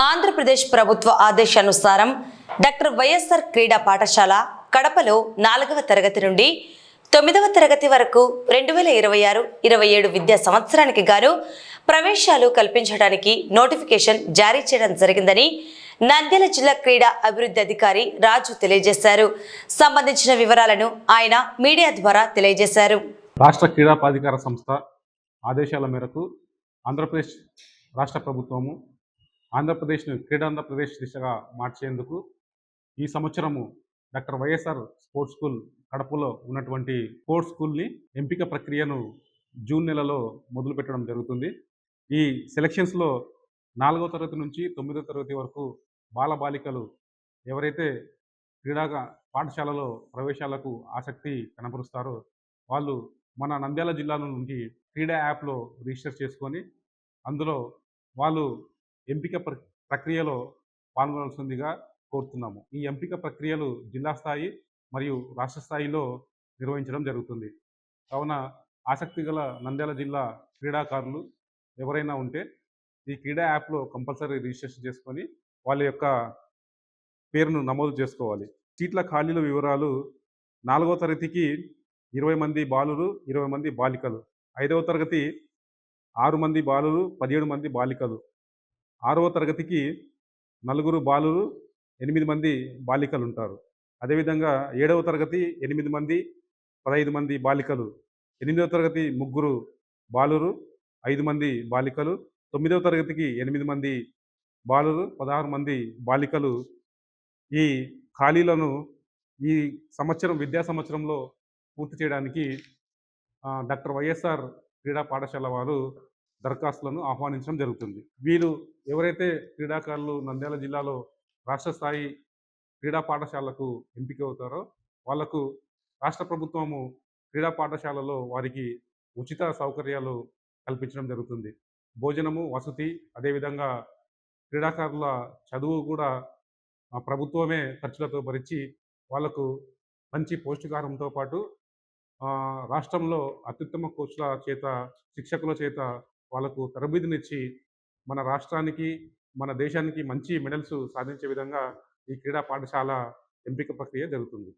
ఆంధ్రప్రదేశ్ ప్రభుత్వ ఆదేశానుసారం doctor YSR క్రీడా పాఠశాల కడపలో 4వ తరగతి నుండి 9వ తరగతి వరకు 2026-27 విద్యా సంవత్సరానికి గాను ప్రవేశాలు కల్పించడానికి నోటిఫికేషన్ జారీ చేయడం జరిగిందని నంద్యాల జిల్లా క్రీడా అభివృద్ధి అధికారి రాజు తెలియజేశారు. సంబంధించిన వివరాలను ఆయన మీడియా ద్వారా తెలియజేశారు. రాష్ట్ర క్రీడా ప్రాధికార సంస్థ ఆదేశాల మేరకు ఆంధ్రప్రదేశ్ రాష్ట్ర ప్రభుత్వము ఆంధ్రప్రదేశ్ను క్రీడాంధ్రప్రదేశ్ దిశగా మార్చేందుకు ఈ సంవత్సరము డాక్టర్ వైఎస్ఆర్ స్పోర్ట్స్ స్కూల్ కడపలో ఉన్నటువంటి స్పోర్ట్స్ స్కూల్ని ఎంపిక ప్రక్రియను జూన్ నెలలో మొదలుపెట్టడం జరుగుతుంది. ఈ సెలక్షన్స్లో 4వ తరగతి నుంచి 9వ తరగతి వరకు బాలబాలికలు ఎవరైతే క్రీడా పాఠశాలలో ప్రవేశాలకు ఆసక్తి కనబరుస్తారో వాళ్ళు మన నంద్యాల జిల్లా నుండి క్రీడా యాప్లో రిజిస్టర్ చేసుకొని అందులో వాళ్ళు ఎంపిక ప్రక్రియలో పాల్గొనాల్సిందిగా కోరుతున్నాము. ఈ ఎంపిక ప్రక్రియలు జిల్లా స్థాయి మరియు రాష్ట్ర స్థాయిలో నిర్వహించడం జరుగుతుంది. కావున ఆసక్తి గల నంద్యాల జిల్లా క్రీడాకారులు ఎవరైనా ఉంటే ఈ క్రీడా యాప్లో కంపల్సరీ రిజిస్ట్రేషన్ చేసుకొని వాళ్ళ యొక్క పేరును నమోదు చేసుకోవాలి. సీట్ల ఖాళీల వివరాలు 4వ తరగతికి 20 మంది బాలురు, 20 మంది బాలికలు. 5వ తరగతి 6 మంది బాలురు, 17 మంది బాలికలు. 6వ తరగతికి 4 బాలురు, 8 మంది బాలికలు ఉంటారు. అదేవిధంగా 7వ తరగతి 8 మంది, 15 మంది బాలికలు. 8వ తరగతి 3 బాలురు, 5 మంది బాలికలు. 9వ తరగతికి 8 మంది బాలురు, 16 మంది బాలికలు. ఈ ఖాళీలను ఈ విద్యా సంవత్సరంలో పూర్తి చేయడానికి డాక్టర్ వైఎస్ఆర్ క్రీడా పాఠశాల వారు దరఖాస్తులను ఆహ్వానించడం జరుగుతుంది. వీరు ఎవరైతే క్రీడాకారులు నంద్యాల జిల్లాలో రాష్ట్ర స్థాయి క్రీడా పాఠశాలకు ఎంపిక అవుతారో వాళ్లకు రాష్ట్ర ప్రభుత్వము క్రీడా పాఠశాలలో వారికి ఉచిత సౌకర్యాలు కల్పించడం జరుగుతుంది. భోజనము, వసతి, అదేవిధంగా క్రీడాకారుల చదువు కూడా ప్రభుత్వమే ఖర్చులతో భరించి వాళ్లకు మంచి పౌష్టికాహారంతో పాటు రాష్ట్రంలో అత్యుత్తమ కోచ్ల చేత, శిక్షకుల చేత వాళ్ళకు తరబేదునిచ్చి మన రాష్ట్రానికి, మన దేశానికి మంచి మెడల్స్ సాధించే విధంగా ఈ క్రీడా పాఠశాల ఎంపిక ప్రక్రియ జరుగుతుంది.